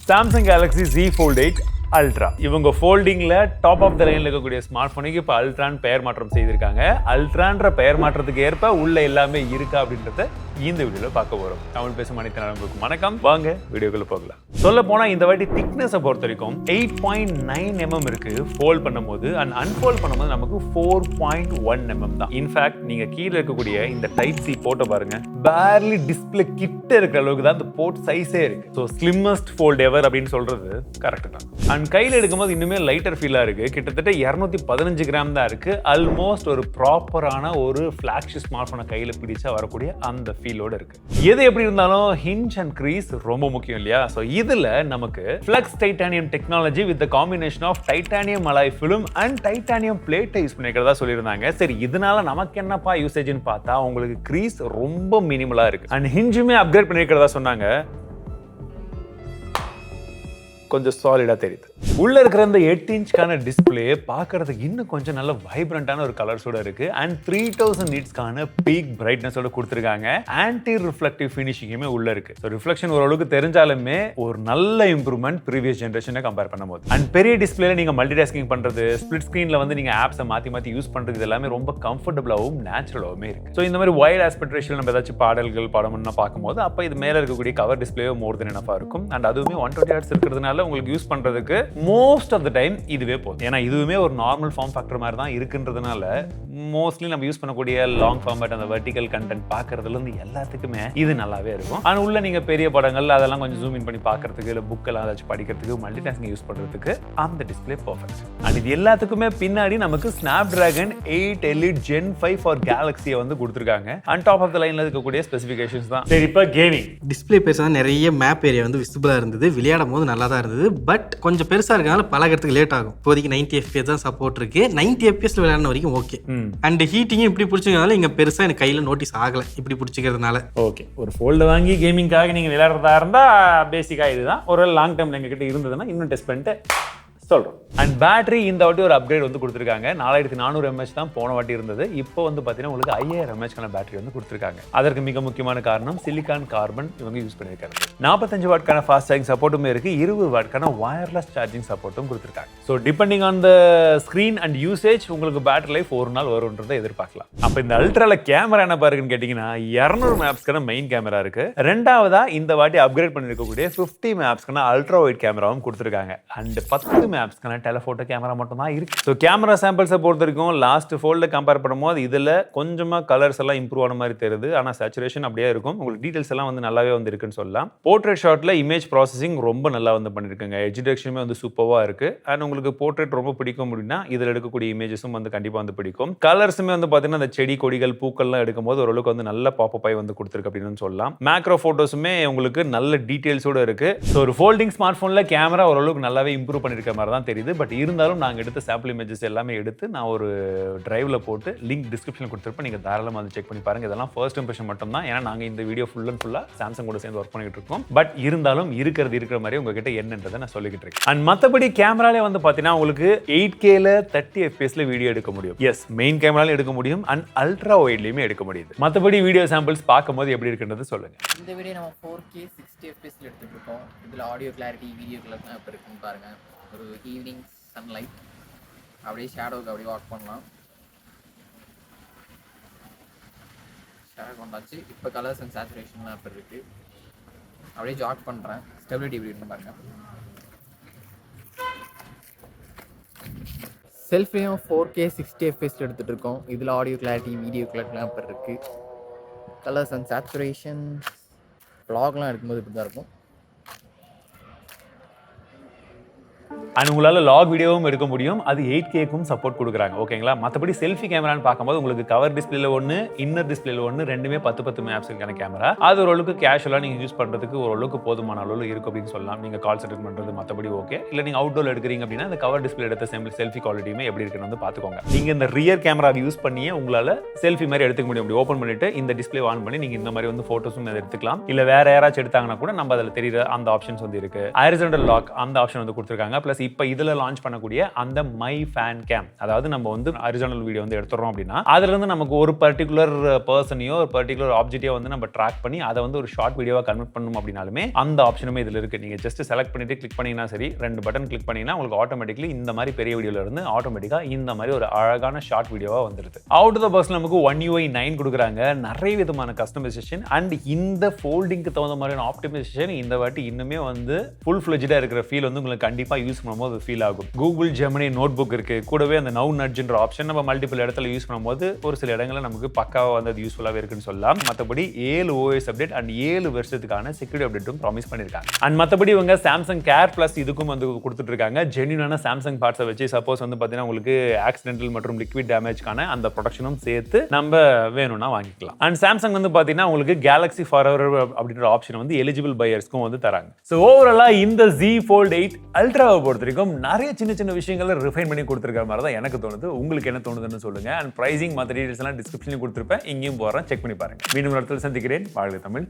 Samsung Galaxy Z Fold8 Ultra. இவங்க ஃபோல்டிங்ல top of the லைன்ல இருக்கக்கூடிய ஸ்மார்ட் போனுக்கு இப்போ அல்ட்ரான்னு பெயர் மாற்றம் செய்திருக்காங்க. அல்ட்ரான்ற பெயர் மாற்றத்துக்கு ஏற்ப உள்ள எல்லாமே இருக்கா அப்படின்றத இந்த வீடியோல பார்க்க போறோம். தமிழ் பேசும் அனைத்து நண்பர்களுக்கும் வணக்கம். வாங்க வீடியோக்குள்ள போகலாம். சொல்ல போனா இந்த வாட்டி திக்னஸை பொறுத்த வரைக்கும் 8.9 mm இருக்கு ஃபோல்ட் பண்ணும்போது, அண்ட் அன்ஃபோல்ட் பண்ணும்போது நமக்கு 4.1 mm தான். இன்ஃபேக்ட் நீங்க கீழே இருக்கக்கூடிய இந்த டைப் சி போட்டோ பாருங்க, பேர்லி டிஸ்பிளே கிட்ட இருக்கிற அளவுக்கு தான் அந்த போர்ட் சைஸே இருக்கு. ஸோ ஸ்லிம்மஸ்ட் ஃபோல்ட் எவர் அப்படின்னு சொல்றது கரெக்ட் தான். அண்ட் கையில் எடுக்கும்போது இன்னுமே லைட்டர் ஃபீலாக இருக்கு. கிட்டத்தட்ட 215 கிராம் தான் இருக்கு. ஆல்மோஸ்ட் ஒரு ப்ராப்பரான ஒரு ஃபிளாக்ஷிப் ஸ்மார்ட் போனை கையில் பிடிச்சா வரக்கூடிய அந்த ஃபீலோட இருக்கு. எது எப்படி இருந்தாலும் ஹிஞ்ச் அண்ட் க்ரீஸ் ரொம்ப முக்கியம் இல்லையா? ஸோ இதுல நமக்கு flex titanium technology with combination of titanium alloy film and titanium பிளேட்டை யூஸ் பண்ணிக்கிறதா சொல்லியிருந்தாங்க. சரி, இதனால நமக்கு என்னப்பா யூசேஜ்னு பார்த்தா உங்களுக்கு க்ரீஸ் ரொம்ப மினிமலா இருக்கு. அண்ட் ஹிஞ்சுமே அப்கிரேட் பண்ணிக்கிறதா சொன்னாங்க. கொஞ்சம் சாலிடா தெரியுது. உள்ள இருக்கிற இந்த 8 இன்ச்கான டிஸ்பிளே பார்க்கறதுக்கு இன்னும் கொஞ்சம் நல்ல வைப்ரண்டான ஒரு கலர்ஸோட இருக்கு. அண்ட் 3000 நிட்ஸ்க்கான பீக் பிரைட்னஸோட கொடுத்துருக்காங்க. ஆன்டி ரிஃப்ளெக்டிவ் ஃபினிஷிங்குமே உள்ள இருக்கு. ஸோ ரிஃப்ளெக்ஷன் ஓரளவுக்கு தெரிஞ்சாலுமே ஒரு நல்ல இம்ப்ரூவ்மெண்ட் ப்ரீவியஸ் ஜென்ரேஷனை கம்பேர் பண்ணும்போது. அண்ட் பெரிய டிஸ்பிளேல நீங்க மல்டி டாஸ்கிங் பண்றது, ஸ்பிளிட் ஸ்கிரீன்ல வந்து நீங்க ஆப்ஸை மாத்தி யூஸ் பண்றது எல்லாமே ரொம்ப கம்ஃபர்டபுளாகவும் நேச்சுரலாகவும் இருக்கு. ஸோ இந்த மாதிரி வைட் ஆஸ்பெக்ட் ரேஷியோல நம்ம ஏதாச்சும் பாடல்கள் படம்னு பார்க்கும்போது அப்போ இது மேல இருக்கக்கூடிய கவர் டிஸ்பிளே மோர் தென் எனஃபா இருக்கும். அண்ட் அதுவுமே 120 ஹெர்ட்ஸ் இருக்கிறதுனால உங்களுக்கு யூஸ் பண்றதுக்கு மோஸ்ட் ஆஃப் த டைம் இதுவே போதும். ஏன்னா இதுவுமே ஒரு நார்மல் ஃபார்ம் ஃபேக்டர் மாதிரி தான் இருக்குன்றதுனால மோஸ்ட்லி நம்ம யூஸ் பண்ணக்கூடிய லாங் ஃபார்மேட் அந்த வெர்டிகல் கண்டென்ட் பார்க்கறதுல இருந்து எல்லாத்துக்குமே இது நல்லாவே இருக்கும். ஆனால் உள்ள நீங்க பெரிய படங்கள் அதெல்லாம் கொஞ்சம் ஜூம் இன் பண்ணி பார்க்கறதுக்கு, இல்லை புக் எல்லாம் ஏதாச்சும் படிக்கிறதுக்கு, மல்டி டாஸ்கிங் யூஸ் பண்றதுக்கு அந்த டிஸ்பிளே பர்ஃபெக்ட். அண்ட் இது எல்லாத்துக்குமே பின்னாடி நமக்கு Snapdragon 8 Elite Gen 5 for Galaxy வந்து கொடுத்துருக்காங்க. அண்ட் டாப் ஆஃப் த லைன்ல இருக்கக்கூடிய ஸ்பெசிஃபிகேஷன்ஸ் தான். சரி, இப்போ கேமிங் டிஸ்பிளே பெருசா நிறைய மேப் ஏரியா வந்து விசிபிளா இருந்தது. விளையாடும் போது நல்லா தான் இருந்தது. பட் கொஞ்சம் பெருசா இருக்கனால பழகிறதுக்கு லேட் ஆகும். இப்போதைக்கு 90 FPS தான் சப்போர்ட் இருக்கு. 90 FPS விளையாடுற வரைக்கும் ஓகே. அண்ட் ஹீட்டிங்கும் இப்படி பிடிச்சிக்கிறதுனால இங்க பெருசா எனக்கு கையில நோட்டீஸ் ஆகல. இப்படி பிடிச்சிக்கிறதுனால ஓகே. ஒரு ஃபோல்டு வாங்கி கேமிங்காக நீங்க விளையாடுறதா இருந்தா பேசிக்கா இதுதான். ஒரு லாங் டைம்ல எங்க கிட்ட இருந்ததுன்னா இன்னும் டெஸ்ட் பண்ணிட்டு சொல்றோம். அண்ட் பேட்டரி இந்த வாட்டி ஒரு அப்கிரேட் வந்து கொடுத்துருக்காங்க. 4400 mAh தான் போன வாட்டி இருந்தது. இப்போ வந்து பார்த்தீங்கன்னா உங்களுக்கு 5000 mAh பேட்டரி வந்து கொடுத்துருக்காங்க. அதற்கு மிக முக்கியமான காரணம் சிலிகான் கார்பன் இவங்க யூஸ் பண்ணியிருக்காங்க. 45 வாட்கான ஃபாஸ்ட் சார்ஜிங் சப்போர்ட்டுமே இருக்கு. 20 வாட்கான வயர்லெஸ் சார்ஜிங் சப்போர்ட்டும் கொடுத்துருக்காங்க. So depending on the screen and usage உங்களுக்கு பேட்டரி லைஃப் ஒரு நாள் வரும்ன்றதை எதிர்பார்க்கலாம். அப்போ இந்த அல்ட்ரால கேமரா என்ன பாருக்குன்னு கேட்டீங்கன்னா 200 மேப்ஸ்க்கான மெயின் கேமரா இருக்கு. ரெண்டாவதா இந்த வாட்டி அப்கிரேட் பண்ணிருக்கக்கூடிய 50 மேப்ஸ்க்கான அல்ட்ரா வைட் கேமராவும் கொடுத்துருக்காங்க. அண்ட் 10 மேப்ஸ்க்கான டெலஃபோட்டோ கேமரா மட்டும் தான் இருக்கு. ஸோ கேமரா சாம்பிள்ஸை பொறுத்த வரைக்கும் லாஸ்ட் ஃபோல்டில் கம்பேர் பண்ணும்போது இதில் கொஞ்சமாக கலர்ஸ் எல்லாம் இம்ப்ரூவ் ஆன மாதிரி தெரியுது. ஆனால் சேச்சுரேஷன் அப்படியே இருக்கும். உங்களுக்கு டீடைல்ஸ் எல்லாம் வந்து நல்லாவே வந்து இருக்குன்னு சொல்லலாம். போர்ட்ரேட் ஷாட்டில் இமேஜ் ப்ராசஸிங் ரொம்ப நல்லா வந்து பண்ணியிருக்காங்க. எட்ஜ் டிடெக்ஷனுமே வந்து சூப்பராக இருக்கு. அண்ட் உங்களுக்கு போர்ட்ரேட் ரொம்ப பிடிக்கும் அப்படின்னா இதில் எடுக்கக்கூடிய இமேஜஸும் வந்து கண்டிப்பாக வந்து பிடிக்கும். கலர்ஸுமே வந்து பார்த்தீங்கன்னா அந்த செடி கொடிகள் பூக்கள்லாம் எடுக்கும்போது ஓரளவுக்கு வந்து நல்ல பாப்பப் ஆகி வந்து கொடுத்துருக்கு அப்படின்னு சொல்லலாம். மேக்ரோ ஃபோட்டோஸுமே உங்களுக்கு நல்ல டீடைல்ஸோட இருக்கு. ஸோ ஒரு ஃபோல்டிங் ஸ்மார்ட் ஃபோனில் கேமரா ஓரளவுக்கு நல்லாவே இம்ப்ரூவ் பண்ணியிருக்க மாதிரி தான் தெரியுது. பட் இருந்தாலும் நாங்கள் எடுத்த சாம்பிள் இமேஜஸ் எல்லாமே எடுத்து நான் ஒரு டிரைவ்ல போட்டு லிங்க் டிஸ்கிரிப்ஷனில் கொடுத்துருப்பேன். நீங்கள் தாராளமாக வந்து செக் பண்ணி பாருங்க. இதெல்லாம் ஃபர்ஸ்ட் இம்ப்ரெஷன் மட்டும் தான். ஏன்னா நாங்கள் இந்த வீடியோ ஃபுல் அண்ட் ஃபுல்லாக சாம்சங் கூட சேர்ந்து ஒர்க் பண்ணிட்டு இருக்கோம். பட் இருந்தாலும் இருக்கிற மாதிரி உங்ககிட்ட என்னன்றதை நான் சொல்லிக்கிட்டு இருக்கேன். அண்ட் மற்றபடி கேமராலே வந்து பார்த்தீங்கன்னா உங்களுக்கு 8Kல 30 FPSல வீடியோ எடுக்க முடியும். எஸ், மெயின் கேமரால எடுக்க முடியும். அண்ட் அல்ட்ரா வைட்லயுமே எடுக்க முடியுது. மற்றபடி வீடியோ சாம்பிள்ஸ் பார்க்கும்போது எப்படி இருக்குன்றது சொல்லுங்க. இந்த வீடியோ நம்ம 4K 60 FPSல எடுத்துட்டு இருக்கோம். இதில் ஆடியோ கிளாரிட்டி, வீடியோ கிளாரிட்டி எப்படி இருக்குன்னு பாருங்க. ஒரு ஈவினிங் சன்லைட் அப்படியே ஷேடோவுக்கு அப்படியே வாக் பண்ணலாம். ஷேடோ கொண்டாச்சு. இப்போ கலர்ஸ் அண்ட் சேச்சுரேஷன்லாம் எப்படி இருக்கு அப்படியே ஜாக் பண்ணுறேன். ஸ்டெபிலிட்டி எப்படி இருக்குன்னு பாருங்க. செல்ஃபியும் 4K 60 FPSல எடுத்துகிட்டு இருக்கோம். இதில் ஆடியோ கிளாரிட்டி, வீடியோ கிளாரிட்டிலாம் எப்படி இருக்கு. கலர்ஸ் அண்ட் சேச்சுரேஷன் வ்ளாக்லாம் எடுக்கும்போது இப்படி தான் இருக்கும். அண்ட் உங்களால் லாக் வீடியோவும் எடுக்க முடியும். அது 8Kக்கும் சப்போர்ட் கொடுக்குறாங்க. ஓகேங்களா? மற்றபடி செல்ஃபி கேமரான்னு பார்க்கும்போது உங்களுக்கு கவர் டிஸ்பிளேல ஒன்று, இன்னர் டிஸ்பிளேல ஒன்று, ரெண்டுமே 10 மேப்ஸ்க்கான கேமரா. அது ஓரளவுக்கு கேஷுவலாக நீங்கள் யூஸ் பண்ணுறதுக்கு ஓரளவுக்கு போதுமான அளவில் இருக்கும் அப்படின்னு சொல்லலாம். நீங்கள் கால்ஸ் அட்டெண்ட் பண்ணுறது மற்றபடி ஓகே. இல்லை நீங்கள் அவுட்டோர் எடுக்கிறீங்க அப்படின்னா அந்த கவர் டிஸ்பிளே எடுத்த செல்ஃபி குவாலிட்டியுமே எப்படி இருக்குன்னு வந்து பார்த்துக்கோங்க. நீங்கள் இந்த ரியர் கேமராவை யூஸ் பண்ணியே உங்களால் செல்ஃபி மாதிரி எடுத்துக்க முடியும். அப்படி ஓப்பன் பண்ணிட்டு இந்த டிஸ்பிளே ஆன் பண்ணி நீங்கள் இந்த மாதிரி வந்து ஃபோட்டோஸும் எடுத்துக்கலாம். இல்லை வேற யாராச்சும் எடுத்தாங்கன்னா கூட நம்ம அதில் தெரியுற அந்த ஆப்ஷன்ஸ் வந்து இருக்கு. ஹாரிசான்டல் லாக் அந்த ஆப்ஷன் வந்து கொடுத்துருக்காங்க. ப்ளஸ் இப்போ இதில் லான்ச் பண்ணக்கூடிய அந்த மை ஃபேன் கேம், அதாவது நம்ம வந்து ஒரிஜினல் வீடியோ வந்து எடுத்துறோம் அப்படின்னா அதுல இருந்து நமக்கு ஒரு பர்டிகுலர் பர்சனையோ ஒரு பர்டிகுலர் ஆப்ஜெக்டையோ வந்து நம்ம ட்ராக் பண்ணி அதை வந்து ஒரு ஷார்ட் வீடியோவா கன்வெர்ட் பண்ணணும் அப்படின்னாலுமே அந்த ஆப்ஷனுமே இதுல இருக்கு. நீங்க ஜஸ்ட் செலக்ட் பண்ணிட்டு கிளிக் பண்ணீங்கன்னா சரி, 2 பட்டன் கிளிக் பண்ணீங்கன்னா உங்களுக்கு ஆட்டோமேட்டிக்கலி இந்த மாதிரி பெரிய வீடியோல இருந்து ஆட்டோமேட்டிக்கா இந்த மாதிரி ஒரு அழகான ஷார்ட் வீடியோவா வந்துருது. அவுட் ஆஃப் த பாக்ஸ் நமக்கு One UI 9 கொடுக்குறாங்க. நிறைய விதமான கஸ்டமைசேஷன் அண்ட் இந்த ஃபோல்டிங்க்கு தகுந்த மாதிரியான ஆப்டிமைசேஷன் இந்த வாட்டி இன்னுமே வந்து ஃபுல் ஃபிளெஜ்டா இருக்கிற ஃபீல் வந்து உங்களுக்கு கண்டிப்பா யூஸ் பண்ணும்போது ஃபீல் ஆகும். கூகுள் ஜெமினி நோட் புக் இருக்கு, கூடவே அந்த நவ் நட்ஜ்ன்ற ஆப்ஷன் நம்ம மல்டிபிள் இடத்துல யூஸ் பண்ணும்போது ஒரு சில இடங்களில் நமக்கு பக்காவா வந்து அது யூஸ்ஃபுல்லாகவே இருக்குன்னு சொல்லலாம். மற்றபடி 7 OS அப்டேட் அண்ட் 7 வருஷத்துக்கான செக்யூரிட்டி அப்டேட்டும் ப்ராமிஸ் பண்ணியிருக்காங்க. அண்ட் மற்றபடி இவங்க சாம்சங் கேர் பிளஸ் இதுக்கும் வந்து கொடுத்துட்டு இருக்காங்க. ஜென்யூனான சாம்சங் பார்ட்ஸை வச்சு சப்போஸ் வந்து பார்த்தீங்கன்னா உங்களுக்கு ஆக்சிடென்டல் மற்றும் லிக்விட் டேமேஜ்க்கான அந்த ப்ரொடக்ஷனும் சேர்த்து நம்ம வேணும்னா வாங்கிக்கலாம். அண்ட் சாம்சங் வந்து பார்த்தீங்கன்னா உங்களுக்கு கேலக்ஸி ஃபார்எவர் அப்படின்ற ஆப்ஷன் வந்து எலிஜிபிள் பையர்ஸ்க்கும் வந்து தராங்க. ஸோ ஓவராலா இந்த Z Fold8 Ultraவை பொறுத்த வரைக்கும் நிறைய சின்ன சின்ன விஷயங்களை ரிஃபைன் பண்ணி கொடுத்துருக்கிற மாதிரி தான் எனக்கு தோணுது. உங்களுக்கு என்ன தோணுதுன்னு சொல்லுங்க. அண்ட் பிரைசிங் மற்ற டீடைல்ஸ் எல்லாம் டிஸ்கிரிப்ஷன்ல கொடுத்துருப்பேன், இங்கேயும் போறேன், செக் பண்ணி பாருங்க. மீண்டும் ஒரு இடத்துல சந்திக்கிறேன். வாழ்க தமிழ்.